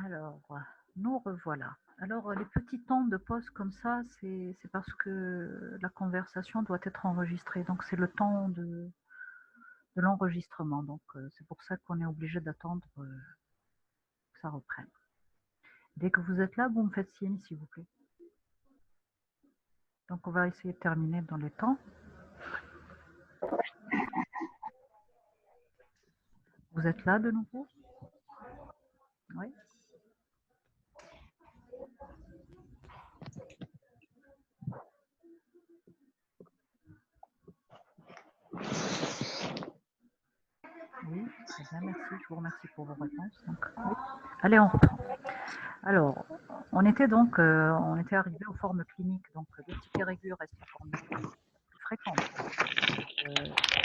Alors, nous revoilà. Alors, les petits temps de pause comme ça, c'est parce que la conversation doit être enregistrée. Donc, c'est le temps de l'enregistrement. Donc, c'est pour ça qu'on est obligé d'attendre que ça reprenne. Dès que vous êtes là, vous me faites signe, s'il vous plaît. Donc, on va essayer de terminer dans les temps. Vous êtes là de nouveau? Oui. Oui, très bien, merci. Je vous remercie pour vos réponses. Donc, oui. Allez, on reprend. Alors, on était arrivé aux formes cliniques. Donc, l'urticaire aiguë reste la forme la plus fréquente.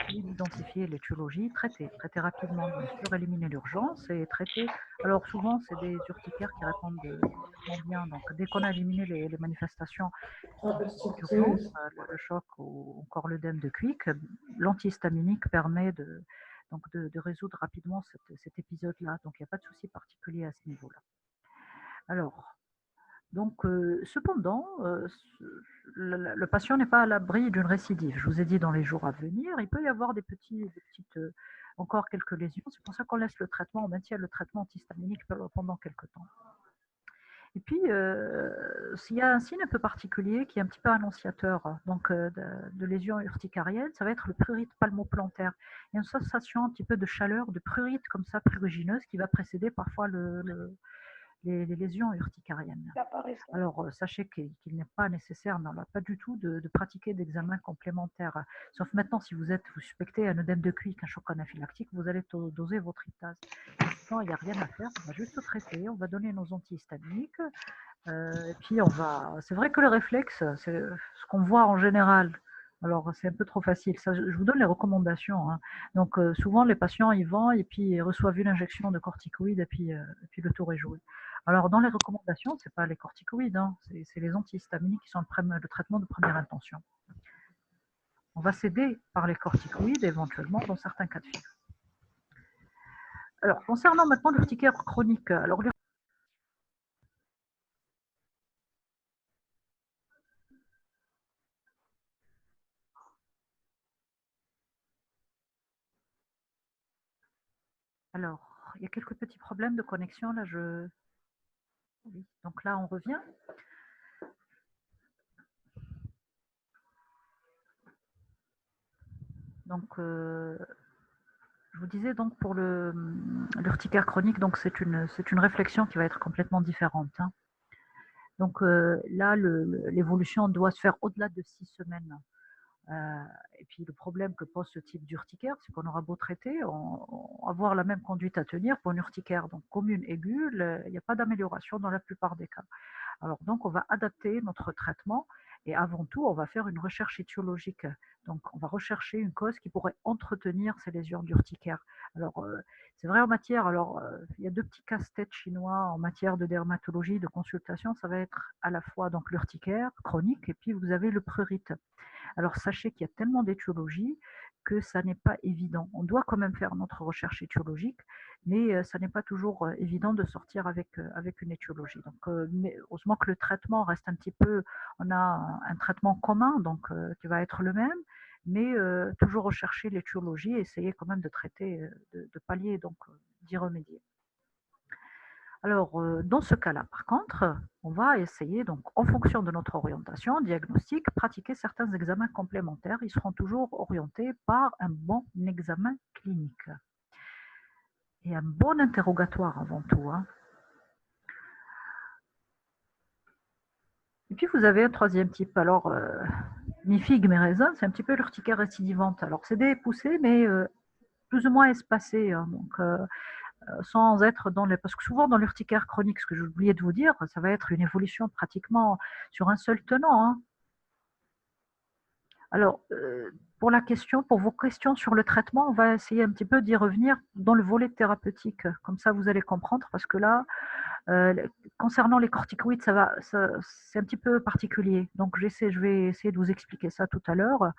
Identifier l'étiologie, traiter rapidement, bien sûr, éliminer l'urgence et traiter. Alors, souvent, c'est des urticaires qui répondent moyennement bien. Donc, dès qu'on a éliminé les manifestations d'urgence, le choc ou encore l'œdème de Quick, l'antihistaminique permet de résoudre rapidement cet épisode-là. Donc, il n'y a pas de souci particulier à ce niveau-là. Alors, donc, cependant, le patient n'est pas à l'abri d'une récidive. Je vous ai dit dans les jours à venir, il peut y avoir des petites, encore quelques lésions. C'est pour ça qu'on laisse le traitement, on maintient le traitement antihistaminique pendant quelques temps. Et puis, s'il y a un signe un peu particulier qui est un petit peu annonciateur donc, de lésions urticariennes, ça va être le prurite palmoplantaire. Il y a une sensation un petit peu de chaleur, de prurite comme ça, prurigineuse, qui va précéder parfois les lésions urticariennes. Alors, sachez qu'il n'est pas nécessaire, pas du tout, de pratiquer d'examen complémentaire. Sauf maintenant, si vous suspectez un œdème de Quick, un choc anaphylactique, vous allez doser votre tryptase. Non, il n'y a rien à faire, on va juste traiter, on va donner nos antihistaminiques. Et puis, c'est vrai que le réflexe, c'est ce qu'on voit en général. Alors, c'est un peu trop facile. Ça, je vous donne les recommandations. Hein. Donc, souvent, les patients, ils vont et puis ils reçoivent une injection de corticoïdes et puis le tour est joué. Alors, dans les recommandations, ce n'est pas les corticoïdes, hein, c'est les antihistaminiques qui sont le traitement de première intention. On va s'aider par les corticoïdes éventuellement dans certains cas de figure. Alors, concernant maintenant l'urticaire chronique, il y a quelques petits problèmes de connexion là. Oui, donc là, on revient. Donc, je vous disais donc pour l'urticaire chronique, donc c'est une réflexion qui va être complètement différente. Hein. Donc là, l'évolution doit se faire au-delà de 6 semaines. Et puis le problème que pose ce type d'urticaire, c'est qu'on aura beau traiter, on va avoir la même conduite à tenir pour une urticaire donc commune aiguë, il n'y a pas d'amélioration dans la plupart des cas. Alors donc on va adapter notre traitement et avant tout on va faire une recherche étiologique. Donc on va rechercher une cause qui pourrait entretenir ces lésions d'urticaire. Alors c'est vrai en matière, il y a 2 petits casse-têtes chinois en matière de dermatologie, de consultation, ça va être à la fois donc l'urticaire chronique et puis vous avez le prurite. Alors sachez qu'il y a tellement d'étiologies que ça n'est pas évident. On doit quand même faire notre recherche étiologique, mais ça n'est pas toujours évident de sortir avec une étiologie. Donc, mais heureusement que le traitement reste un petit peu, on a un traitement commun, donc qui va être le même, mais toujours rechercher l'étiologie et essayer quand même de traiter, de pallier, donc d'y remédier. Alors, dans ce cas-là, par contre, on va essayer, donc, en fonction de notre orientation diagnostique, pratiquer certains examens complémentaires. Ils seront toujours orientés par un bon examen clinique et un bon interrogatoire avant tout. Hein. Et puis, vous avez un troisième type. Alors, mi figue, mi raisin, c'est un petit peu l'urticaire récidivante. Alors, c'est des poussées, mais plus ou moins espacées. Hein, donc, sans être dans les... Parce que souvent, dans l'urticaire chronique, ce que j'ai oublié de vous dire, ça va être une évolution pratiquement sur un seul tenant. Hein. Alors, pour pour vos questions sur le traitement, on va essayer un petit peu d'y revenir dans le volet thérapeutique. Comme ça, vous allez comprendre, parce que là, concernant les corticoïdes, c'est un petit peu particulier. Donc, je vais essayer de vous expliquer ça tout à l'heure.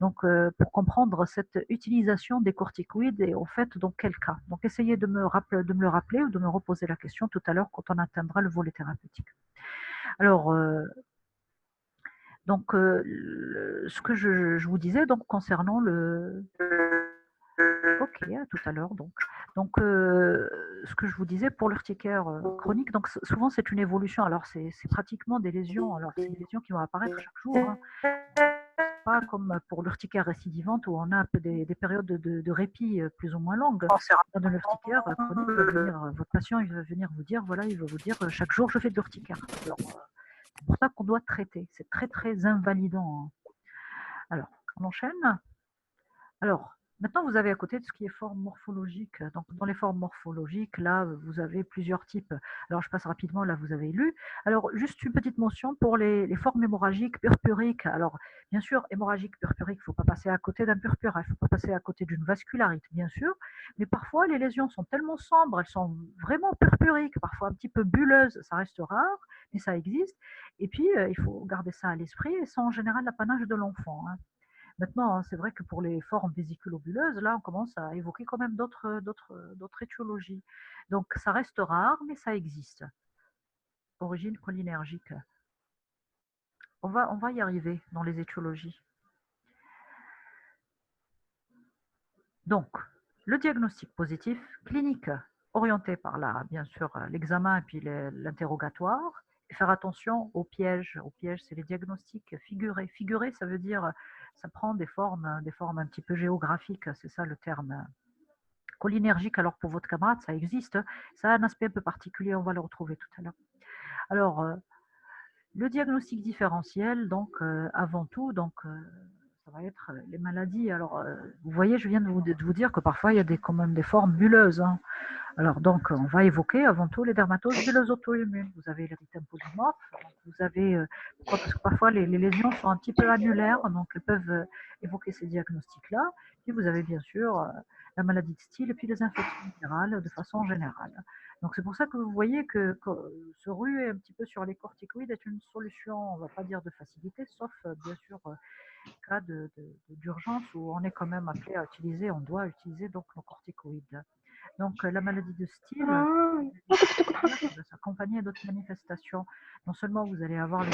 Donc, pour comprendre cette utilisation des corticoïdes et au fait, dans quel cas. Donc, essayez de me le rappeler ou de me reposer la question tout à l'heure quand on atteindra le volet thérapeutique. Alors, donc, ce que je vous disais donc concernant le... Ok, à tout à l'heure donc. Donc, ce que je vous disais pour l'urticaire chronique, donc souvent c'est une évolution. Alors, c'est pratiquement des lésions. Alors, c'est des lésions qui vont apparaître chaque jour, hein. Pas comme pour l'urticaire récidivante où on a un peu des périodes de répit plus ou moins longues. Dans l'urticaire chronique, votre patient il va venir vous dire, voilà, il va vous dire chaque jour je fais de l'urticaire. Alors, c'est pour ça qu'on doit traiter. C'est très très invalidant, hein. Alors, on enchaîne. Alors, maintenant, vous avez à côté de ce qui est forme morphologique. Donc, dans les formes morphologiques, là, vous avez plusieurs types. Alors, je passe rapidement, là, vous avez lu. Alors, juste une petite mention pour les formes hémorragiques purpuriques. Alors, bien sûr, hémorragique purpurique, il ne faut pas passer à côté d'un purpura, il ne faut pas passer à côté d'une vascularite, bien sûr. Mais parfois, les lésions sont tellement sombres, elles sont vraiment purpuriques, parfois un petit peu bulleuses. Ça reste rare, mais ça existe. Et puis, il faut garder ça à l'esprit. Et c'est en général l'apanage de l'enfant, hein. Maintenant, hein, c'est vrai que pour les formes vésiculobuleuses, là, on commence à évoquer quand même d'autres étiologies. Donc, ça reste rare, mais ça existe. Origine cholinergique. On va y arriver dans les étiologies. Donc, le diagnostic positif, clinique, orienté par là, bien sûr, l'examen et puis l'interrogatoire. Et faire attention aux pièges. Aux pièges, c'est les diagnostics figurés. Figurés, ça veut dire, ça prend des formes un petit peu géographiques, c'est ça le terme. Cholinergique, alors pour votre camarade, ça existe. Ça a un aspect un peu particulier, on va le retrouver tout à l'heure. Alors, le diagnostic différentiel, donc avant tout, donc ça va être les maladies. Alors, vous voyez, je viens de vous dire que parfois il y a quand même des formes bulleuses, hein. Alors, donc, on va évoquer avant tout les dermatoses bulleuses auto-immunes. Vous avez l'érythème polymorphe, vous avez, parce que parfois les lésions sont un petit peu annulaires, donc elles peuvent évoquer ces diagnostics-là. Puis vous avez bien sûr la maladie de Steele et puis les infections virales de façon générale. Donc, c'est pour ça que vous voyez que se ruer un petit peu sur les corticoïdes est une solution, on ne va pas dire de facilité, sauf bien sûr cas d'urgence où on est quand même appelé à utiliser, on doit utiliser donc nos corticoïdes. Donc, la maladie de Steele va s'accompagner d'autres manifestations. Non seulement vous allez avoir les...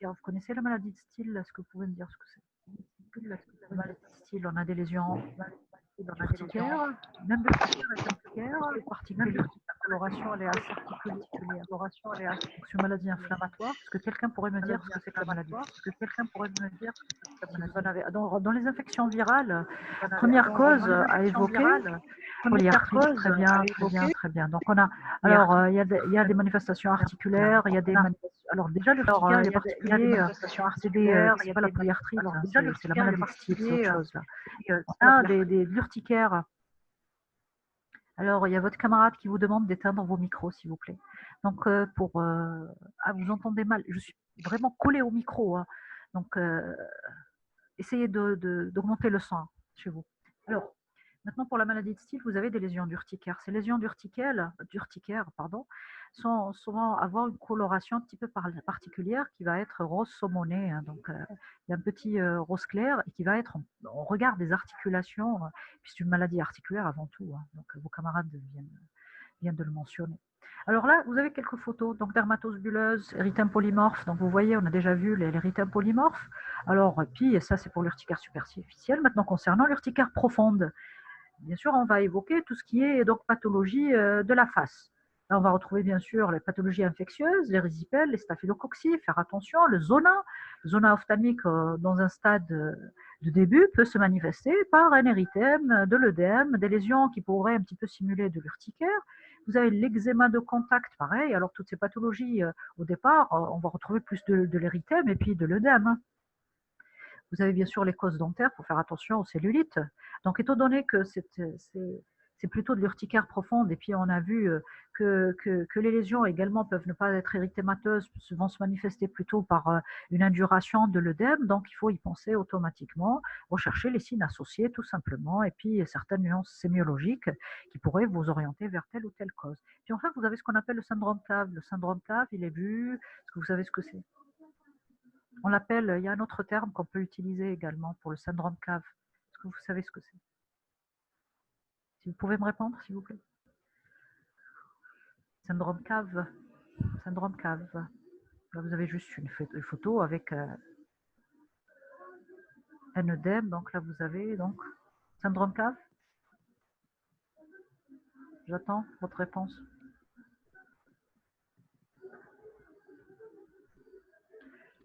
Vous connaissez la maladie de Steele? Est-ce que vous pouvez me dire ce que c'est? La maladie de Steele, on a des lésions urticaires, même l'urticaire est urticaire, particulier. La coloration, elle est assez particulière. C'est une maladie inflammatoire. Est-ce que quelqu'un pourrait me dire ce que c'est que la maladie? Est-ce que quelqu'un pourrait me dire dans les infections virales, première cause à évoquer, polyarthrite, très bien, très bien, très bien. Donc on a, alors il y a des manifestations articulaires, il y a des alors déjà l'urticaire il est particulier, c'est pas la polyarthrite, hein, c'est la maladie de Steele, c'est autre chose là. On a des l'urticaire. Alors il y a votre camarade qui vous demande d'éteindre vos micros, s'il vous plaît. Donc vous entendez mal, je suis vraiment collée au micro, hein. Donc essayez d'augmenter le son chez vous. Alors, maintenant, pour la maladie de Steele, vous avez des lésions d'urticaire. Ces lésions d'urticaire, sont souvent avoir une coloration un petit peu particulière qui va être rose saumonée, hein. Donc, il y a un petit rose clair et qui va être, on regarde des articulations, puis c'est une maladie articulaire avant tout, hein. Donc, vos camarades viennent de le mentionner. Alors là, vous avez quelques photos. Donc, dermatose bulleuse, érythème polymorphe. Donc, vous voyez, on a déjà vu l'érythème polymorphe. Alors, puis, ça, c'est pour l'urticaire superficielle. Maintenant, concernant l'urticaire profonde, bien sûr, on va évoquer tout ce qui est donc pathologie de la face. Là, on va retrouver bien sûr les pathologies infectieuses, les résipelles, les staphylococci, faire attention, le zona ophtalmique dans un stade de début peut se manifester par un érythème, de l'œdème, des lésions qui pourraient un petit peu simuler de l'urticaire. Vous avez l'eczéma de contact, pareil. Alors, toutes ces pathologies, au départ, on va retrouver plus de l'érythème et puis de l'œdème. Vous avez bien sûr les causes dentaires pour faire attention aux cellulites. Donc, étant donné que ces c'est plutôt de l'urticaire profonde. Et puis, on a vu que les lésions également peuvent ne pas être érythémateuses, vont se manifester plutôt par une induration de l'œdème. Donc, il faut y penser automatiquement, rechercher les signes associés tout simplement, et puis certaines nuances sémiologiques qui pourraient vous orienter vers telle ou telle cause. Puis enfin, vous avez ce qu'on appelle le syndrome CAV. Le syndrome CAV, il est vu. Est-ce que vous savez ce que c'est? On l'appelle, il y a un autre terme qu'on peut utiliser également pour le syndrome CAV. Est-ce que vous savez ce que c'est? Si vous pouvez me répondre, s'il vous plaît. Syndrome CAV. Syndrome CAV. Là, vous avez juste une photo avec un œdème. Donc là, vous avez donc syndrome CAV. J'attends votre réponse.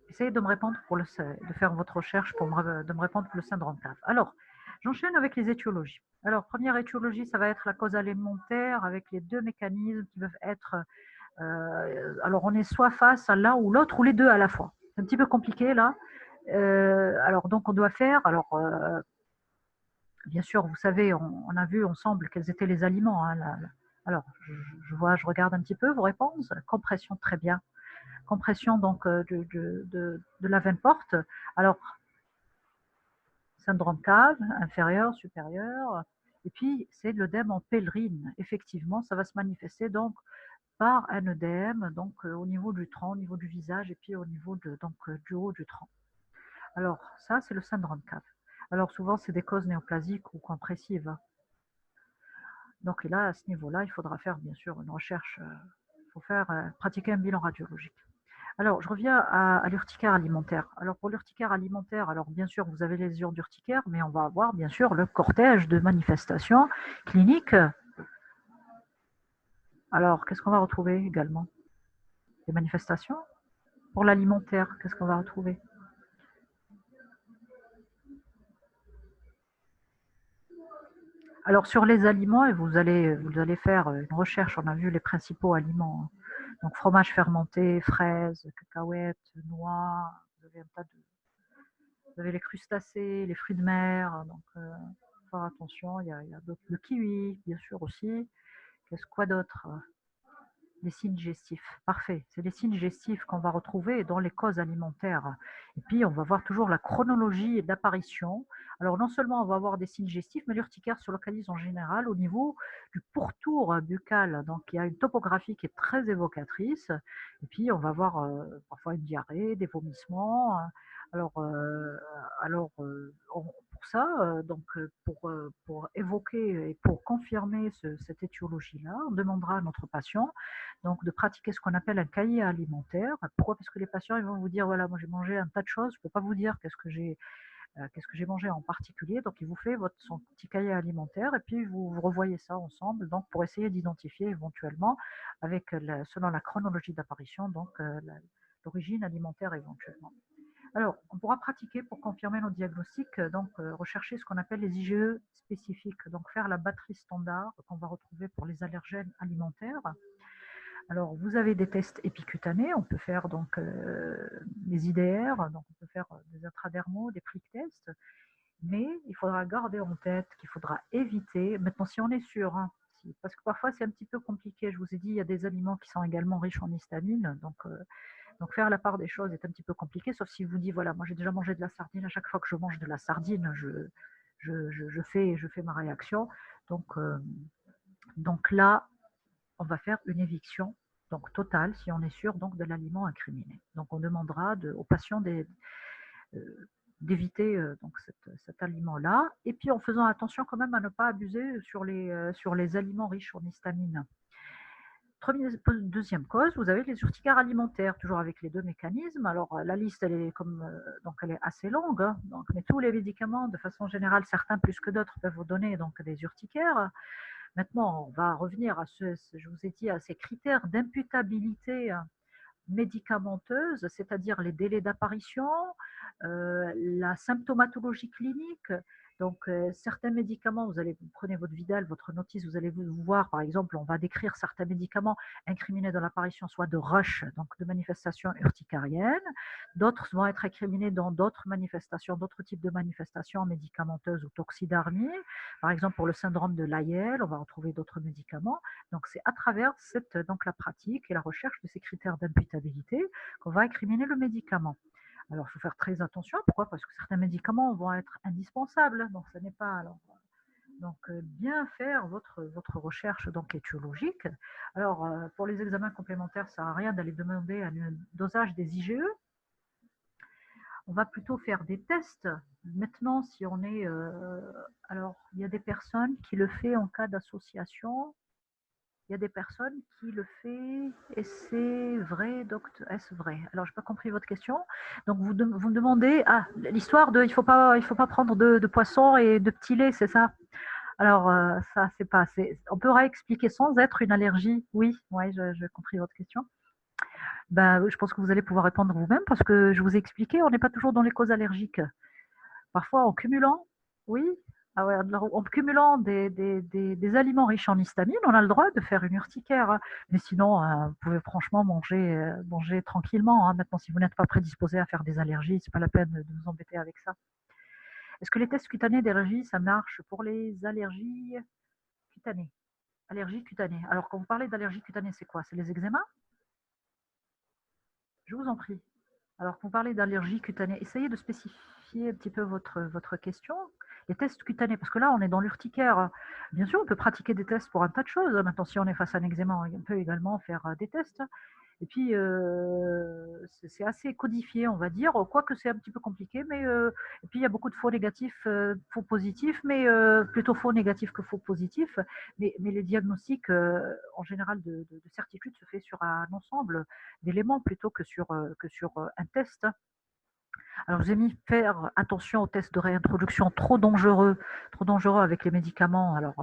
Essayez de me répondre de faire votre recherche de me répondre pour le syndrome CAV. Alors, j'enchaîne avec les étiologies. Alors, première étiologie, ça va être la cause alimentaire avec les deux mécanismes qui peuvent être. Alors, on est soit face à l'un ou l'autre ou les deux à la fois. C'est un petit peu compliqué là. Alors, donc, on doit faire. Alors, bien sûr, vous savez, on a vu ensemble quels étaient les aliments. Hein, alors, je regarde un petit peu vos réponses. Compression, très bien. Compression donc de la veine porte. Alors, syndrome cave, inférieur, supérieur. Et puis, c'est l'œdème en pèlerine. Effectivement, ça va se manifester donc par un œdème donc, au niveau du tronc, au niveau du visage et puis au niveau du haut du tronc. Alors, ça, c'est le syndrome cave. Alors, souvent, c'est des causes néoplasiques ou compressives. Donc là, à ce niveau-là, il faudra faire bien sûr une recherche, il faut pratiquer un bilan radiologique. Alors, je reviens à l'urticaire alimentaire. Alors, pour l'urticaire alimentaire, alors bien sûr, vous avez les lésions d'urticaire, mais on va avoir bien sûr le cortège de manifestations cliniques. Alors, qu'est-ce qu'on va retrouver également? Des manifestations. Pour l'alimentaire, qu'est-ce qu'on va retrouver? Alors, sur les aliments, vous allez faire une recherche. On a vu les principaux aliments. Donc, fromage fermenté, fraises, cacahuètes, noix. Vous avez les crustacés, les fruits de mer. Donc, faire attention. Il y a le kiwi, bien sûr aussi. Qu'est-ce quoi d'autre? Les signes digestifs. Parfait. C'est les signes digestifs qu'on va retrouver dans les causes alimentaires. Et puis, on va voir toujours la chronologie d'apparition. Alors, non seulement on va avoir des signes digestifs, mais l'urticaire se localise en général au niveau du pourtour buccal. Donc, il y a une topographie qui est très évocatrice. Et puis, on va avoir parfois une diarrhée, des vomissements. Alors, pour ça, pour évoquer et pour confirmer cette étiologie-là, on demandera à notre patient donc de pratiquer ce qu'on appelle un cahier alimentaire. Pourquoi? Parce que les patients ils vont vous dire voilà, moi j'ai mangé un tas de choses, je ne peux pas vous dire qu'est-ce que j'ai mangé en particulier. Donc il vous fait son petit cahier alimentaire et puis vous revoyez ça ensemble donc pour essayer d'identifier éventuellement avec selon la chronologie d'apparition donc l'origine alimentaire éventuellement. Alors, on pourra pratiquer pour confirmer nos diagnostics, donc rechercher ce qu'on appelle les IgE spécifiques, donc faire la batterie standard qu'on va retrouver pour les allergènes alimentaires. Alors, vous avez des tests épicutanés, on peut faire donc des IDR, donc on peut faire des intradermaux, des prick tests, mais il faudra garder en tête qu'il faudra éviter, maintenant si on est sûr, hein, parce que parfois c'est un petit peu compliqué, je vous ai dit, il y a des aliments qui sont également riches en histamine, donc faire la part des choses est un petit peu compliqué, sauf si vous dites, voilà, moi j'ai déjà mangé de la sardine, à chaque fois que je mange de la sardine, je fais ma réaction. Donc là, on va faire une éviction donc totale si on est sûr donc, de l'aliment incriminé. Donc on demandera aux patients d'éviter donc cet aliment-là, et puis en faisant attention quand même à ne pas abuser sur les aliments riches en histamine. Deuxième cause, vous avez les urticaires alimentaires, toujours avec les deux mécanismes. Alors la liste, elle est donc elle est assez longue, hein, mais tous les médicaments, de façon générale, certains plus que d'autres, peuvent vous donner donc des urticaires. Maintenant, on va revenir je vous ai dit, à ces critères d'imputabilité médicamenteuse, c'est-à-dire les délais d'apparition, la symptomatologie clinique Donc, certains médicaments, vous prenez votre Vidal, votre notice, vous allez vous voir, par exemple, on va décrire certains médicaments incriminés dans l'apparition soit de rush, donc de manifestations urticariennes. D'autres vont être incriminés dans d'autres manifestations, d'autres types de manifestations médicamenteuses ou toxidarmies. Par exemple, pour le syndrome de Lyell, on va retrouver d'autres médicaments. Donc, c'est à travers donc la pratique et la recherche de ces critères d'imputabilité qu'on va incriminer le médicament. Alors, il faut faire très attention. Pourquoi? Parce que certains médicaments vont être indispensables. Donc, ce n'est pas. Alors, donc, bien faire votre recherche donc, étiologique. Alors, pour les examens complémentaires, ça ne sert à rien d'aller demander un dosage des IgE. On va plutôt faire des tests. Maintenant, si on est. Alors, il y a des personnes qui le font en cas d'association. Il y a des personnes qui le font et c'est vrai, docteur, est-ce vrai? Alors, je n'ai pas compris votre question. Donc, vous me demandez, l'histoire de, il faut pas prendre de poisson et de petits laits, c'est ça? Alors, ça, c'est pas, on peut réexpliquer sans être une allergie. Oui, j'ai compris votre question. Ben, je pense que vous allez pouvoir répondre vous-même parce que je vous ai expliqué, on n'est pas toujours dans les causes allergiques. Parfois, en cumulant, oui, en cumulant des aliments riches en histamine, on a le droit de faire une urticaire. Hein. Mais sinon, vous pouvez franchement manger tranquillement. Hein. Maintenant, si vous n'êtes pas prédisposé à faire des allergies, c'est pas la peine de vous embêter avec ça. Est-ce que les tests cutanés d'allergie, ça marche pour les allergies cutanées? Allergies cutanées. Alors, quand vous parlez d'allergie cutanée, c'est quoi? C'est les eczémas? Je vous en prie. Alors, quand vous parlez d'allergie cutanée, essayez de spécifier un petit peu votre question. Les tests cutanés, parce que là, on est dans l'urticaire. Bien sûr, on peut pratiquer des tests pour un tas de choses. Maintenant, si on est face à un eczéma, on peut également faire des tests. Et puis, c'est assez codifié, on va dire, quoique c'est un petit peu compliqué. Mais, et puis, il y a beaucoup de faux négatifs, faux positifs, mais plutôt faux négatifs que faux positifs. Mais les diagnostics, en général, de certitude se fait sur un ensemble d'éléments plutôt que sur un test. Alors, je vous ai mis faire attention aux tests de réintroduction trop dangereux avec les médicaments. Alors,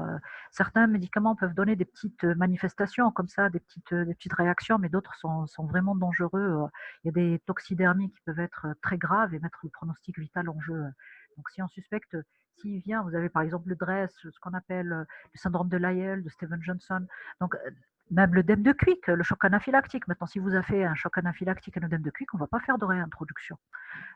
certains médicaments peuvent donner des petites manifestations comme ça, des petites réactions, mais d'autres sont vraiment dangereux. Il y a des toxidermies qui peuvent être très graves et mettre le pronostic vital en jeu. Donc, si on suspecte, s'il vient, vous avez par exemple le DRESS, ce qu'on appelle le syndrome de Lyell, de Steven Johnson. Donc, même l'œdème de Quick, le choc anaphylactique. Maintenant, si vous avez fait un choc anaphylactique et un œdème de Quick, on ne va pas faire de réintroduction.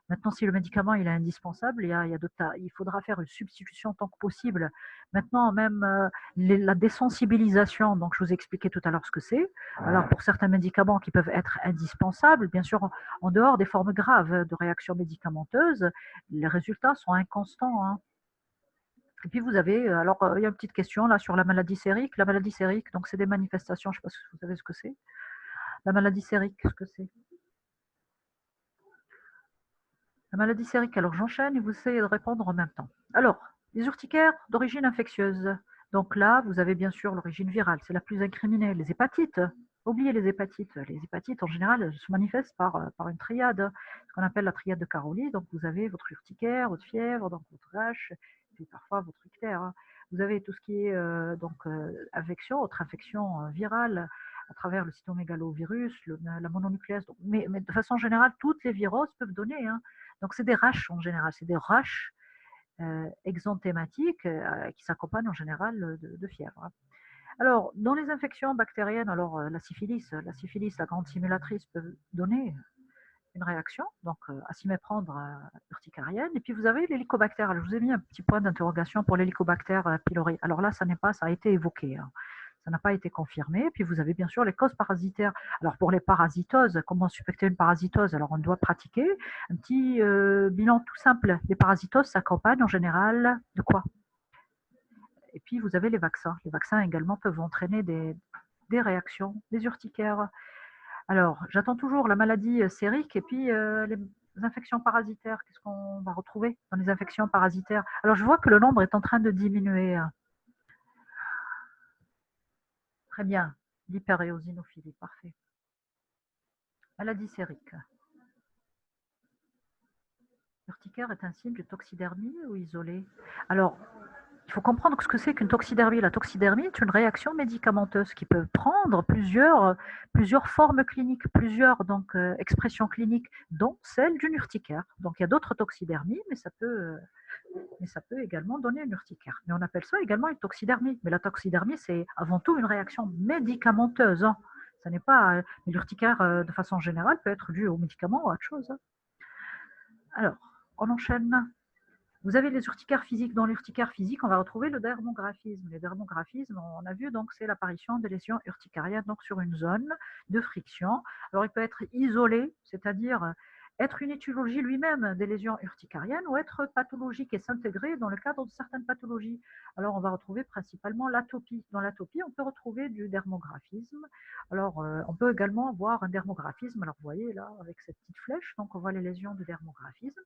Maintenant, si le médicament il est indispensable, il faudra faire une substitution tant que possible. Maintenant, même la désensibilisation, donc je vous ai expliqué tout à l'heure ce que c'est. Alors, pour certains médicaments qui peuvent être indispensables, bien sûr, en dehors des formes graves de réactions médicamenteuses, les résultats sont inconstants. Hein. Et puis vous avez, alors il y a une petite question là sur la maladie sérique. La maladie sérique, donc c'est des manifestations, je ne sais pas si vous savez ce que c'est. La maladie sérique, ce que c'est. La maladie sérique, alors j'enchaîne et vous essayez de répondre en même temps. Alors, les urticaires d'origine infectieuse. Donc là, vous avez bien sûr l'origine virale, c'est la plus incriminée. Les hépatites, oubliez les hépatites. Les hépatites, en général, se manifestent par une triade, ce qu'on appelle la triade de Caroli. Donc vous avez votre urticaire, votre fièvre, donc votre rash, puis parfois votre ictère. Hein. Vous avez tout ce qui est infection, autre infection virale à travers le cytomégalovirus, la mononucléase. Donc, mais de façon générale, toutes les viroses peuvent donner. Hein. Donc, c'est des rash en général, c'est des rash exanthématiques qui s'accompagnent en général de fièvre. Hein. Alors, dans les infections bactériennes, alors la syphilis, la grande simulatrice peut donner une réaction, donc à s'y méprendre urticarienne. Et puis vous avez l'hélicobactère. Je vous ai mis un petit point d'interrogation pour l'hélicobactère pylori. Alors là, ça a été évoqué. Hein. Ça n'a pas été confirmé. Puis vous avez bien sûr les causes parasitaires. Alors pour les parasitoses, comment suspecter une parasitose? Alors on doit pratiquer un petit bilan tout simple. Les parasitoses s'accompagnent en général de quoi? Et puis vous avez les vaccins. Les vaccins également peuvent entraîner des réactions, des urticaires. Alors, j'attends toujours la maladie sérique et puis les infections parasitaires. Qu'est-ce qu'on va retrouver dans les infections parasitaires? Alors, je vois que le nombre est en train de diminuer. Très bien. L'hyperéosinophilie, parfait. Maladie sérique. L'urticaire est un signe de toxidermie ou isolé? Alors, il faut comprendre ce que c'est qu'une toxidermie. La toxidermie est une réaction médicamenteuse qui peut prendre plusieurs formes cliniques, plusieurs expressions cliniques, dont celle d'une urticaire. Donc il y a d'autres toxidermies, mais ça peut mais ça peut également donner une urticaire. Mais on appelle ça également une toxidermie. Mais la toxidermie, c'est avant tout une réaction médicamenteuse, hein. Ça n'est pas, mais l'urticaire, de façon générale, peut être due aux médicaments ou à autre chose, hein. Alors, on enchaîne. Vous avez les urticaires physiques. Dans l'urticaire physique, on va retrouver le dermographisme. Le dermographisme, on a vu, donc c'est l'apparition de lésions urticariennes donc sur une zone de friction. Alors, il peut être isolé, c'est-à-dire être une étiologie lui-même des lésions urticariennes ou être pathologique et s'intégrer dans le cadre de certaines pathologies. Alors, on va retrouver principalement l'atopie. Dans l'atopie, on peut retrouver du dermographisme. Alors, on peut également avoir un dermographisme. Alors, vous voyez là, avec cette petite flèche, donc on voit les lésions de dermographisme.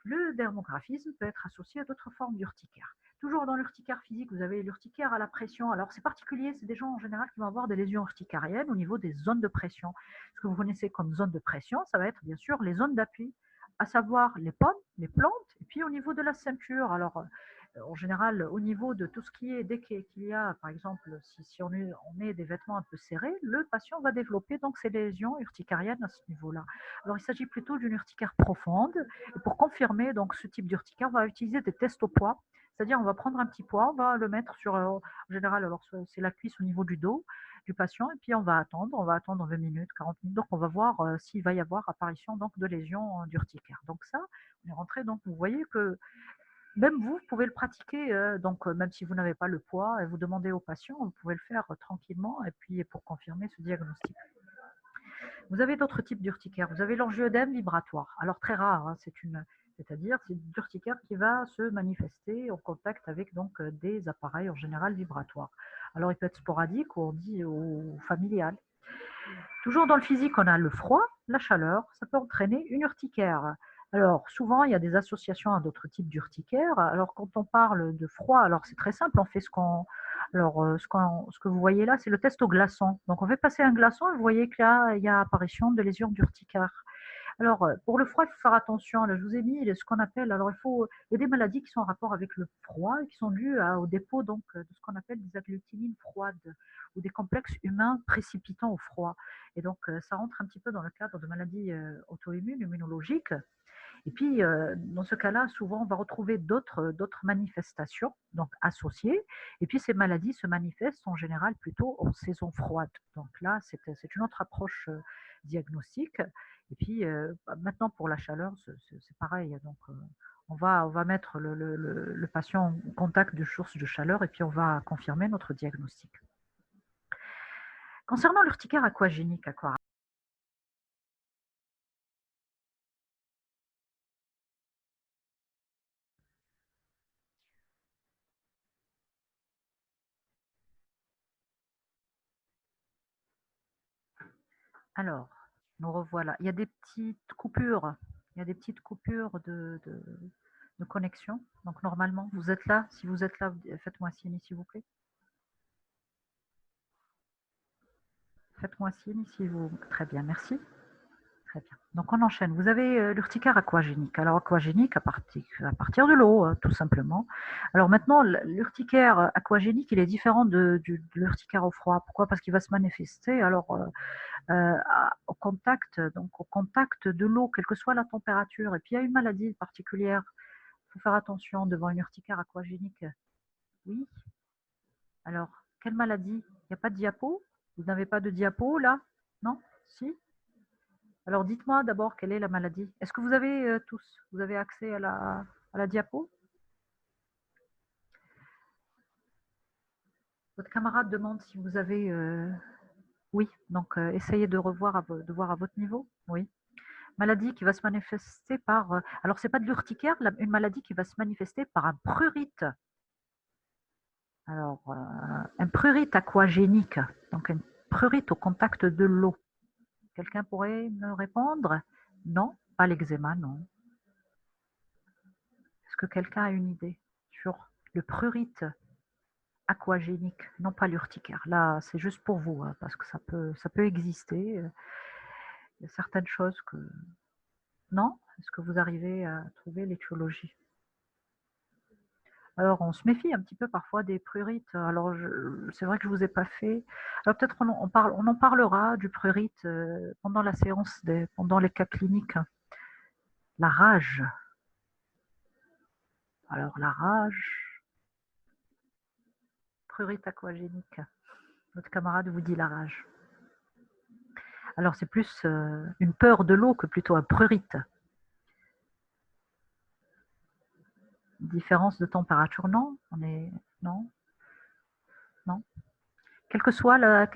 Le dermographisme peut être associé à d'autres formes d'urticaire. Toujours dans l'urticaire physique, vous avez l'urticaire à la pression. Alors c'est particulier, c'est des gens en général qui vont avoir des lésions urticariennes au niveau des zones de pression. Ce que vous connaissez comme zone de pression, ça va être bien sûr les zones d'appui, à savoir les pommes, les plantes, et puis au niveau de la ceinture. Alors en général, au niveau de tout ce qui est, dès qu'il y a, par exemple, si on met des vêtements un peu serrés, le patient va développer donc ces lésions urticariennes à ce niveau-là. Alors il s'agit plutôt d'une urticaire profonde. Et pour confirmer donc ce type d'urticaire, on va utiliser des tests au poids. C'est-à-dire, on va prendre un petit poids, on va le mettre sur, en général, alors c'est la cuisse au niveau du dos du patient, et puis on va attendre 20 minutes, 40 minutes. Donc, on va voir s'il va y avoir apparition donc, de lésions d'urticaire. Donc, ça, on est rentré. Donc, vous voyez que même vous pouvez le pratiquer, donc même si vous n'avez pas le poids, et vous demandez au patient, vous pouvez le faire tranquillement, et puis pour confirmer ce diagnostic. Vous avez d'autres types d'urticaire. Vous avez l'angioëdème vibratoire. Alors très rare, hein, c'est-à-dire c'est une urticaire qui va se manifester en contact avec donc des appareils en général vibratoires. Alors il peut être sporadique ou on dit ou familial. Toujours dans le physique, on a le froid, la chaleur, ça peut entraîner une urticaire. Alors souvent, il y a des associations à d'autres types d'urticaires. Alors quand on parle de froid, alors c'est très simple, on fait ce que vous voyez là, c'est le test au glaçon. Donc on fait passer un glaçon et vous voyez que là, il y a apparition de lésions d'urticaire. Alors, pour le froid, il faut faire attention. Là, je vous ai mis ce qu'on appelle, alors il y a des maladies qui sont en rapport avec le froid et qui sont dues au dépôt donc, de ce qu'on appelle des agglutinines froides ou des complexes humains précipitant au froid. Et donc, ça rentre un petit peu dans le cadre de maladies auto-immunes, immunologiques. Et puis, dans ce cas-là, souvent, on va retrouver d'autres manifestations donc associées. Et puis, ces maladies se manifestent en général plutôt en saison froide. Donc là, c'est une autre approche diagnostique. Et puis, maintenant, pour la chaleur, c'est pareil. Donc, on va mettre le patient en contact de source de chaleur et puis on va confirmer notre diagnostic. Concernant l'urticaire aquagénique, alors, nous revoilà. Il y a des petites coupures. Il y a des petites coupures de connexion. Donc, normalement, vous êtes là. Si vous êtes là, faites-moi signe, s'il vous plaît. Faites-moi signe si vous... Très bien, merci. Très bien. Donc, on enchaîne. Vous avez l'urticaire aquagénique. Alors, aquagénique à partir de l'eau, tout simplement. Alors, maintenant, l'urticaire aquagénique, il est différent de l'urticaire au froid. Pourquoi? Parce qu'il va se manifester. Alors, au contact, donc au contact de l'eau, quelle que soit la température. Et puis il y a une maladie particulière. Il faut faire attention devant une urticaire aquagénique. Oui. Alors, quelle maladie? Il n'y a pas de diapo? Vous n'avez pas de diapo là? Non? Si? Alors dites-moi d'abord quelle est la maladie. Est-ce que vous avez tous, vous avez accès à la diapo? Votre camarade demande si vous avez... Oui, donc essayez de revoir, de voir à votre niveau. Oui. Maladie qui va se manifester par... alors, ce n'est pas de l'urticaire, une maladie qui va se manifester par un prurite. Alors, un prurite aquagénique, donc un prurite au contact de l'eau. Quelqu'un pourrait me répondre? Non, pas l'eczéma, non. Est-ce que quelqu'un a une idée sur le prurite aquagénique? Non, pas l'urticaire. Là, c'est juste pour vous, hein, parce que ça peut exister. Il y a certaines choses que... Non? Est-ce que vous arrivez à trouver l'étiologie? Alors, on se méfie un petit peu parfois des prurites. Alors, c'est vrai que je ne vous ai pas fait. Alors, peut-être on en parlera du prurite pendant la séance, pendant les cas cliniques. La rage. Alors, la rage, prurite aquagénique. Votre camarade vous dit la rage. Alors, c'est plus une peur de l'eau que plutôt un prurite. Différence de température, non? Non, non. Quelle que soit la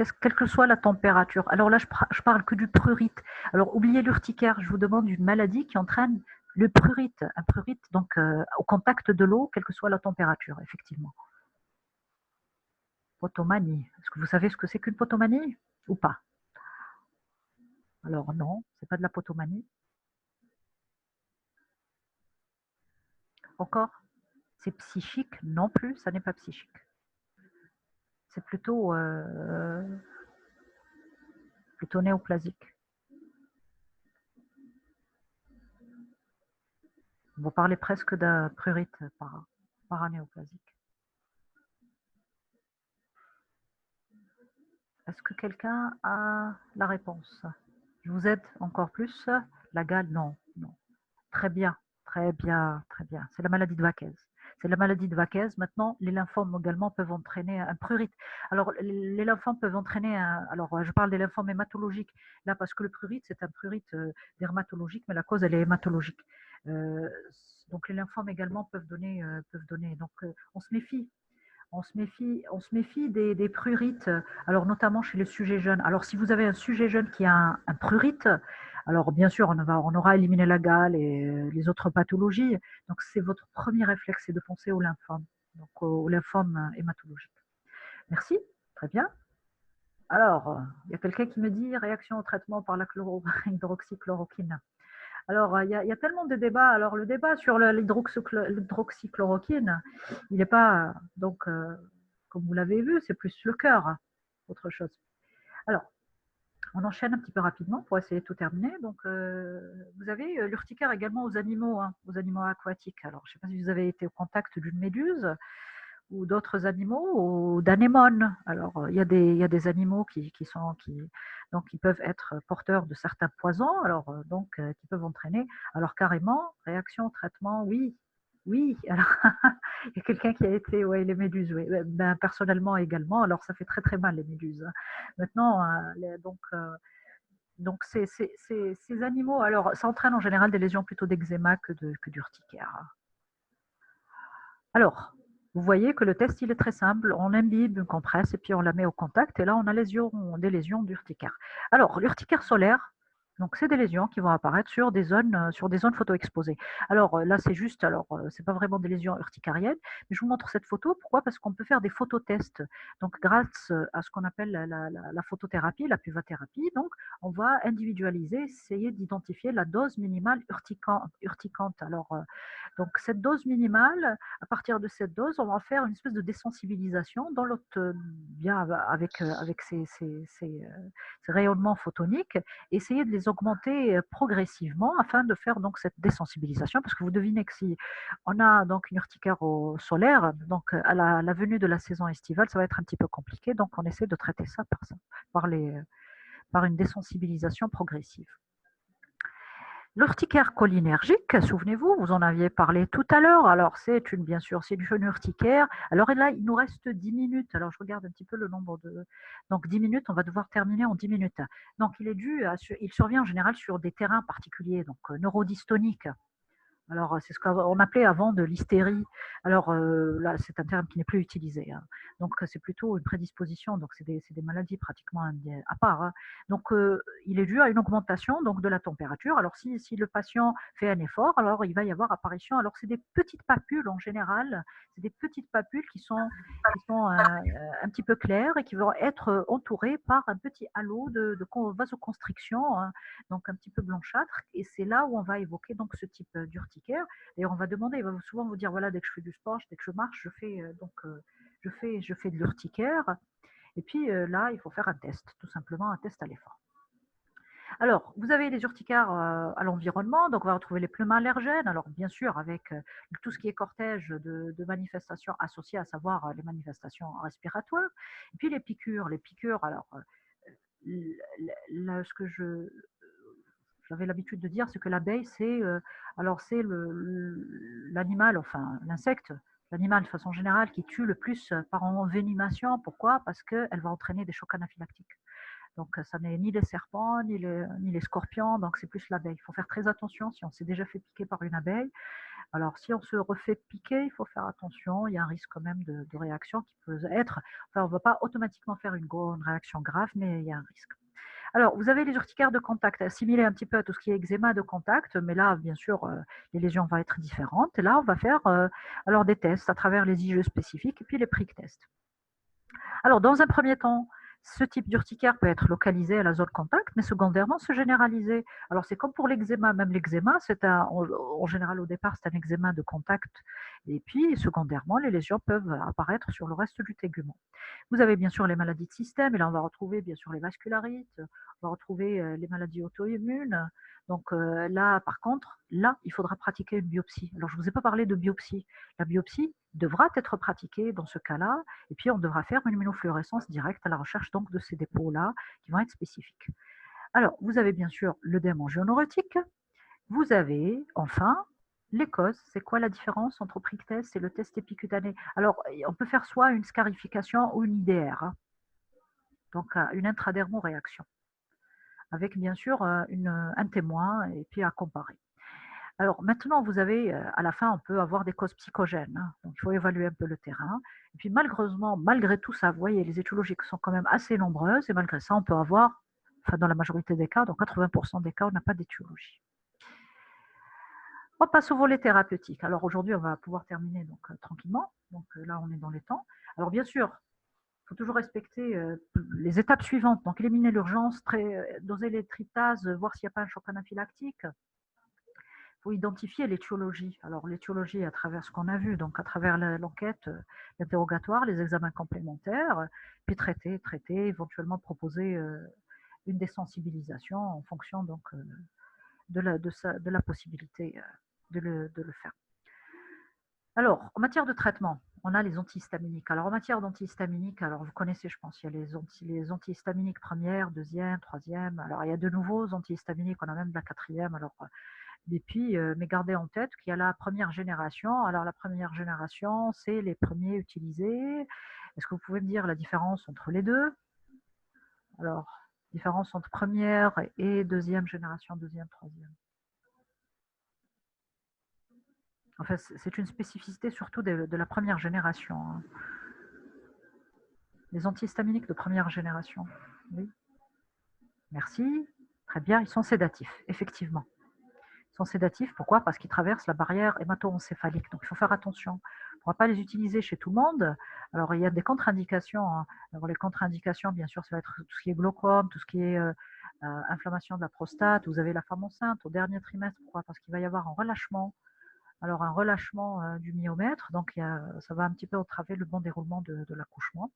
température. Alors là, je parle que du prurite. Alors, oubliez l'urticaire. Je vous demande une maladie qui entraîne le prurite. Un prurite, donc, au contact de l'eau, quelle que soit la température, effectivement. Potomanie. Est-ce que vous savez ce que c'est qu'une potomanie ou pas? Alors non, c'est pas de la potomanie. Encore, c'est psychique non plus, ça n'est pas psychique. C'est plutôt néoplasique. On va parler presque d'un prurite paranéoplasique. Est-ce que quelqu'un a la réponse? Je vous aide encore plus. La gale, non, non. Très bien, très bien, très bien. C'est la maladie de Vaquez. C'est la maladie de Vaquez. Maintenant, les lymphomes également peuvent entraîner un prurite. Alors, les lymphomes peuvent entraîner alors, je parle des lymphomes hématologiques, là, parce que le prurite, c'est un prurite dermatologique, mais la cause, elle est hématologique. Euh, donc, les lymphomes également peuvent donner. Donc, on se méfie. On se méfie des prurites, alors notamment chez les sujets jeunes. Alors, si vous avez un sujet jeune qui a un prurite, alors bien sûr, on aura éliminé la gale et les autres pathologies. Donc, c'est votre premier réflexe, c'est de penser au lymphome, donc au lymphome hématologique. Merci, très bien. Alors, il y a quelqu'un qui me dit réaction au traitement par la hydroxychloroquine. Alors, il y a tellement de débats. Alors, le débat sur l'hydroxychloroquine, il n'est pas, donc, comme vous l'avez vu, c'est plus le cœur, autre chose. Alors, on enchaîne un petit peu rapidement pour essayer de tout terminer. Donc, vous avez l'urticaire également aux animaux aquatiques. Alors, je ne sais pas si vous avez été au contact d'une méduse ou d'autres animaux ou d'anémones. Alors, il y a des animaux qui peuvent être porteurs de certains poisons, alors qui peuvent entraîner. Alors carrément, réaction, traitement, oui, oui. Alors, il y a quelqu'un qui a été, ouais, les méduses, oui. Ben, personnellement également. Alors, ça fait très très mal les méduses. Maintenant, donc ces animaux, alors ça entraîne en général des lésions plutôt d'eczéma que d'urticaire. Alors, vous voyez que le test, il est très simple. On imbibe une compresse et puis on la met au contact. Et là, on a des lésions d'urticaire. Alors, l'urticaire solaire, donc c'est des lésions qui vont apparaître sur des zones photo-exposées. Alors là, c'est juste, c'est pas vraiment des lésions urticariennes, mais je vous montre cette photo. Pourquoi? Parce qu'on peut faire des phototests. Donc, grâce à ce qu'on appelle la photothérapie, la puvathérapie, donc on va individualiser, essayer d'identifier la dose minimale urticante. Alors, donc cette dose minimale, à partir de cette dose, on va faire une espèce de désensibilisation dans l'autre, bien avec ces rayonnements photoniques, et essayer de les augmenter progressivement afin de faire donc cette désensibilisation. Parce que vous devinez que si on a donc une urticaire au solaire, donc à la venue de la saison estivale, ça va être un petit peu compliqué. Donc on essaie de traiter ça par une désensibilisation progressive. L'urticaire cholinergique, souvenez-vous, vous en aviez parlé tout à l'heure. Alors, bien sûr, c'est une urticaire. Alors là, il nous reste 10 minutes. Alors, je regarde un petit peu le nombre de. Donc, 10 minutes, on va devoir terminer en 10 minutes. Donc, il survient en général sur des terrains particuliers, donc neurodystoniques. Alors, c'est ce qu'on appelait avant de l'hystérie. Alors là, c'est un terme qui n'est plus utilisé, hein. Donc, c'est plutôt une prédisposition. Donc, c'est des maladies pratiquement à part, hein. Donc, il est dû à une augmentation donc, de la température. Alors, si le patient fait un effort, alors il va y avoir apparition. Alors, c'est des petites papules en général. C'est des petites papules qui sont un petit peu claires et qui vont être entourées par un petit halo de vasoconstriction, hein, donc un petit peu blanchâtre. Et c'est là où on va évoquer donc ce type d'urticaire. Et on va demander, il va souvent vous dire, voilà, dès que je fais du sport, dès que je marche, je fais de l'urticaire. Et puis là, il faut faire un test, tout simplement un test à l'effort. Alors, vous avez les urticaires à l'environnement, donc on va retrouver les plumes allergènes, alors bien sûr avec tout ce qui est cortège de manifestations associées, à savoir les manifestations respiratoires, et puis les piqûres, alors ce que j'avais l'habitude de dire, c'est que l'abeille, c'est c'est l'animal, enfin l'insecte, l'animal de façon générale qui tue le plus par envenimation. Pourquoi? Parce qu'elle va entraîner des chocs anaphylactiques. Donc ça n'est ni les serpents, ni les scorpions, donc c'est plus l'abeille. Il faut faire très attention si on s'est déjà fait piquer par une abeille. Alors si on se refait piquer, il faut faire attention, il y a un risque quand même de réaction qui peut être, enfin on ne va pas automatiquement faire une réaction grave, mais il y a un risque. Alors, vous avez les urticaires de contact, assimilés un petit peu à tout ce qui est eczéma de contact, mais là, bien sûr, les lésions vont être différentes. Et là, on va faire alors des tests à travers les IgE spécifiques et puis les prick tests. Alors, dans un premier temps, ce type d'urticaire peut être localisé à la zone contact, mais secondairement se généraliser. Alors, c'est comme pour l'eczéma. Même l'eczéma, en général, au départ, c'est un eczéma de contact. Et puis, secondairement, les lésions peuvent apparaître sur le reste du tégument. Vous avez bien sûr les maladies de système, et là, on va retrouver bien sûr les vascularites, on va retrouver les maladies auto-immunes. Donc là, par contre, là, il faudra pratiquer une biopsie. Alors, je ne vous ai pas parlé de biopsie. La biopsie devra être pratiquée dans ce cas-là, et puis on devra faire une immunofluorescence directe à la recherche donc de ces dépôts-là qui vont être spécifiques. Alors, vous avez bien sûr l'œdème angioneurotique, vous avez enfin les causes. C'est quoi la différence entre prick test et le test épicutané? Alors, on peut faire soit une scarification ou une IDR, hein, donc une intradermoréaction, avec bien sûr un témoin et puis à comparer. Alors maintenant, vous avez, à la fin, on peut avoir des causes psychogènes, hein, donc il faut évaluer un peu le terrain. Et puis malheureusement, malgré tout ça, vous voyez, les étiologies sont quand même assez nombreuses, et malgré ça, on peut avoir, enfin dans la majorité des cas, dans 80% des cas, on n'a pas d'étiologie. On passe au volet thérapeutique. Alors aujourd'hui, on va pouvoir terminer donc tranquillement. Donc là, on est dans les temps. Alors bien sûr, il faut toujours respecter les étapes suivantes. Donc éliminer l'urgence, doser les triptases, voir s'il n'y a pas un choc anaphylactique. Il faut identifier l'étiologie. Alors l'étiologie à travers ce qu'on a vu, donc à travers l'enquête, l'interrogatoire, les examens complémentaires, puis traiter, éventuellement proposer une désensibilisation en fonction donc de la possibilité de le faire. Alors, en matière de traitement, on a les antihistaminiques. Alors, en matière d'antihistaminiques, alors vous connaissez, je pense, il y a les antihistaminiques première, deuxième, troisième. Alors, il y a de nouveaux antihistaminiques, on a même de la quatrième. Alors, et puis, mais gardez en tête qu'il y a la première génération. Alors, la première génération, c'est les premiers utilisés. Est-ce que vous pouvez me dire la différence entre les deux? Alors, différence entre première et deuxième génération, deuxième, troisième. Enfin, c'est une spécificité surtout de la première génération, hein. Les antihistaminiques de première génération. Oui. Merci. Très bien, ils sont sédatifs, effectivement. Ils sont sédatifs, pourquoi? Parce qu'ils traversent la barrière hémato-encéphalique. Donc il faut faire attention. On ne pourra pas les utiliser chez tout le monde. Alors il y a des contre-indications, hein. Alors les contre-indications, bien sûr, ça va être tout ce qui est glaucome, tout ce qui est inflammation de la prostate. Vous avez la femme enceinte au dernier trimestre. Pourquoi? Parce qu'il va y avoir un relâchement. Alors un relâchement du myomètre, donc ça va un petit peu entraver le bon déroulement de l'accouchement.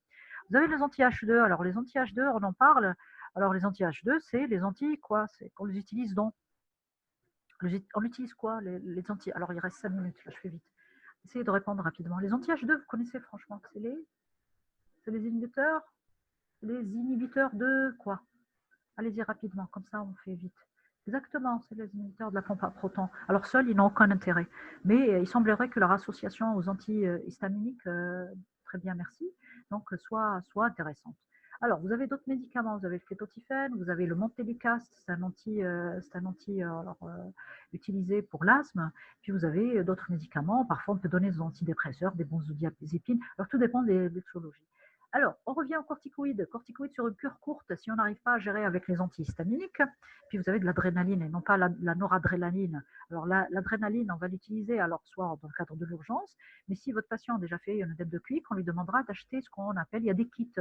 Vous avez les anti-H2. Alors les anti-H2, on en parle. Alors les anti-H2, c'est les anti quoi? C'est qu'on les utilise donc. On utilise quoi les anti? Alors il reste 5 minutes, là je fais vite. Essayez de répondre rapidement. Les anti-H2, vous connaissez franchement, c'est les inhibiteurs? Les inhibiteurs de quoi? Allez-y rapidement, comme ça on fait vite. Exactement, c'est les inhibiteurs de la pompe à protons. Alors seuls, ils n'ont aucun intérêt. Mais il semblerait que leur association aux antihistaminiques, très bien, merci, donc soit intéressante. Alors, vous avez d'autres médicaments. Vous avez le kétotifène, vous avez le montelukast, c'est un anti utilisé pour l'asthme. Puis vous avez d'autres médicaments. Parfois, on peut donner des antidépresseurs, des benzodiazépines. Alors, tout dépend des étiologies. Alors, on revient aux corticoïdes. Corticoïdes sur une cure courte, si on n'arrive pas à gérer avec les antihistaminiques. Puis vous avez de l'adrénaline et non pas la noradrénaline. Alors, l'adrénaline, on va l'utiliser alors soit dans le cadre de l'urgence, mais si votre patient a déjà fait une dette de clic, on lui demandera d'acheter ce qu'on appelle, il y a des kits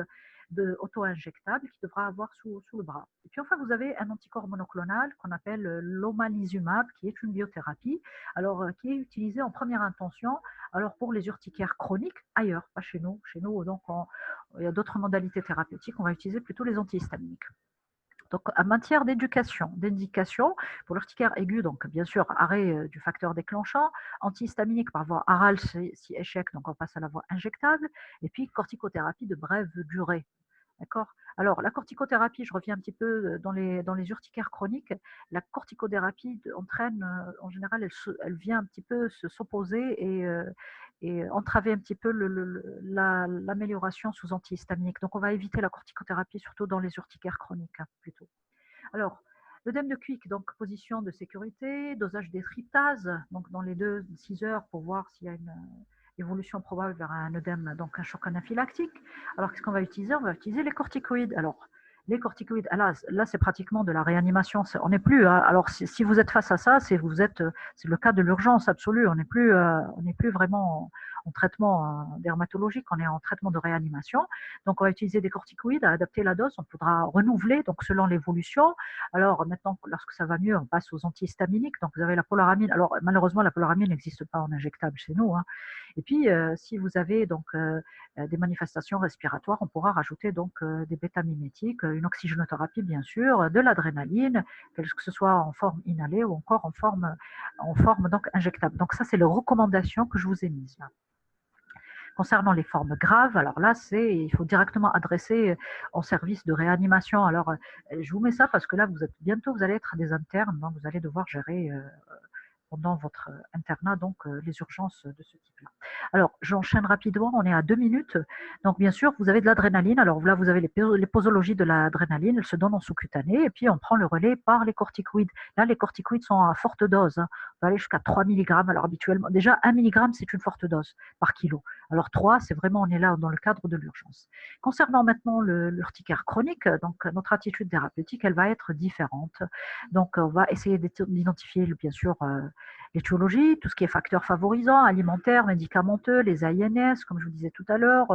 auto-injectables qu'il devra avoir sous le bras. Et puis enfin, vous avez un anticorps monoclonal qu'on appelle l'omalizumab, qui est une biothérapie, alors qui est utilisé en première intention alors pour les urticaires chroniques ailleurs, pas chez nous. Chez nous, donc, il y a d'autres modalités thérapeutiques, on va utiliser plutôt les antihistaminiques. Donc, en matière d'indication, pour l'urticaire aiguë, donc bien sûr, arrêt du facteur déclenchant, antihistaminique par voie orale si échec, donc on passe à la voie injectable, et puis corticothérapie de brève durée. D'accord? Alors, la corticothérapie, je reviens un petit peu dans les urticaires chroniques. La corticothérapie entraîne, en général, elle vient un petit peu s'opposer et entraver un petit peu l'amélioration sous antihistaminique. Donc, on va éviter la corticothérapie, surtout dans les urticaires chroniques, hein, plutôt. Alors, l'œdème de Quick, donc position de sécurité, dosage des tryptases, donc dans les 2-6 heures pour voir s'il y a une évolution probable vers un œdème, donc un choc anaphylactique. Alors, qu'est-ce qu'on va utiliser? On va utiliser les corticoïdes. Alors, les corticoïdes, là c'est pratiquement de la réanimation. On n'est plus, hein, alors si vous êtes face à ça, c'est le cas de l'urgence absolue. On n'est plus vraiment en traitement dermatologique, on est en traitement de réanimation. Donc, on va utiliser des corticoïdes à adapter la dose. On faudra renouveler, donc selon l'évolution. Alors, maintenant, lorsque ça va mieux, on passe aux antihistaminiques. Donc, vous avez la polaramine. Alors, malheureusement, la polaramine n'existe pas en injectable chez nous, hein. Et puis, si vous avez donc des manifestations respiratoires, on pourra rajouter donc des bêta-mimétiques, une oxygénothérapie bien sûr, de l'adrénaline, que ce soit en forme inhalée ou encore en forme donc injectable. Donc ça, c'est les recommandations que je vous ai mises là. Concernant les formes graves, alors là, il faut directement adresser en service de réanimation. Alors, je vous mets ça parce que là, bientôt, vous allez être des internes, donc vous allez devoir gérer pendant votre internat, donc les urgences de ce type-là. Alors, j'enchaîne rapidement, on est à 2 minutes. Donc, bien sûr, vous avez de l'adrénaline. Alors là, vous avez les posologies de l'adrénaline, elles se donnent en sous-cutané, et puis on prend le relais par les corticoïdes. Là, les corticoïdes sont à forte dose, hein. On va aller jusqu'à 3 mg. Alors, habituellement, déjà, 1 mg, c'est une forte dose par kilo. Alors, 3, c'est vraiment, on est là dans le cadre de l'urgence. Concernant maintenant l'urticaire chronique, donc notre attitude thérapeutique, elle va être différente. Donc, on va essayer d'identifier, bien sûr, l'étiologie, tout ce qui est facteurs favorisants, alimentaires, médicamenteux, les AINS, comme je vous disais tout à l'heure,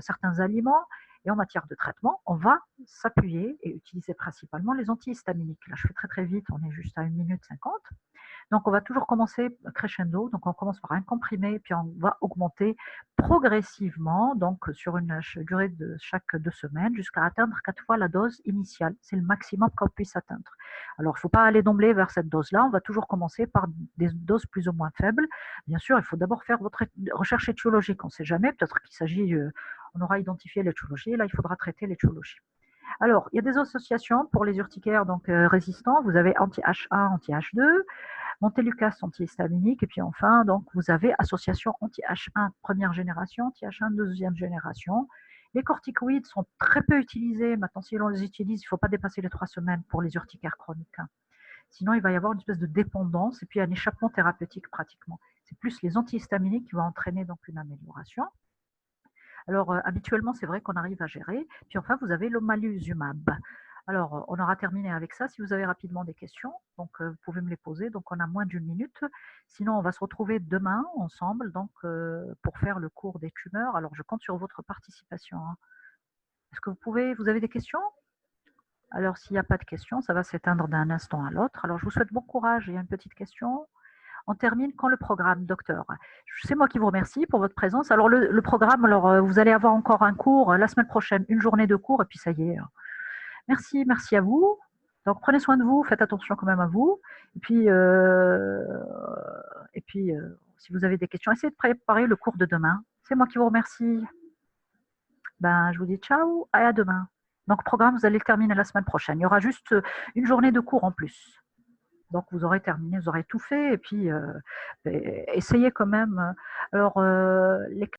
certains aliments. Et en matière de traitement, on va s'appuyer et utiliser principalement les antihistaminiques. Là, je fais très très vite, on est juste à 1 minute 50. Donc, on va toujours commencer crescendo. Donc, on commence par un comprimé, puis on va augmenter progressivement, donc sur une durée de chaque 2 semaines, jusqu'à atteindre 4 fois la dose initiale. C'est le maximum qu'on puisse atteindre. Alors, il ne faut pas aller d'emblée vers cette dose-là. On va toujours commencer par des doses plus ou moins faibles. Bien sûr, il faut d'abord faire votre recherche étiologique. On ne sait jamais, peut-être qu'il s'agit, on aura identifié l'étiologie. Là, il faudra traiter l'étiologie. Alors, il y a des associations pour les urticaires donc, résistants. Vous avez anti-H1, anti-H2. Montelukast antihistaminique, et puis enfin, donc, vous avez association anti-H1 première génération, anti-H1 deuxième génération. Les corticoïdes sont très peu utilisés. Maintenant, si l'on les utilise, il ne faut pas dépasser les 3 semaines pour les urticaires chroniques. Sinon, il va y avoir une espèce de dépendance et puis un échappement thérapeutique pratiquement. C'est plus les antihistaminiques qui vont entraîner donc une amélioration. Alors, habituellement, c'est vrai qu'on arrive à gérer. Puis enfin, vous avez l'omalizumab. Alors, on aura terminé avec ça. Si vous avez rapidement des questions, donc vous pouvez me les poser. Donc, on a moins d'1 minute. Sinon, on va se retrouver demain ensemble donc, pour faire le cours des tumeurs. Alors, je compte sur votre participation, hein. Est-ce que vous avez des questions? Alors, s'il n'y a pas de questions, ça va s'éteindre d'un instant à l'autre. Alors, je vous souhaite bon courage. Il y a une petite question. On termine quand le programme, docteur? C'est moi qui vous remercie pour votre présence. Alors, le programme, alors, vous allez avoir encore un cours la semaine prochaine, une journée de cours, et puis ça y est. Merci, merci à vous. Donc, prenez soin de vous, faites attention quand même à vous. Et puis si vous avez des questions, essayez de préparer le cours de demain. C'est moi qui vous remercie. Ben, je vous dis ciao et à demain. Donc, programme, vous allez le terminer la semaine prochaine. Il y aura juste une journée de cours en plus. Donc, vous aurez terminé, vous aurez tout fait. Et puis, essayez quand même. Alors, les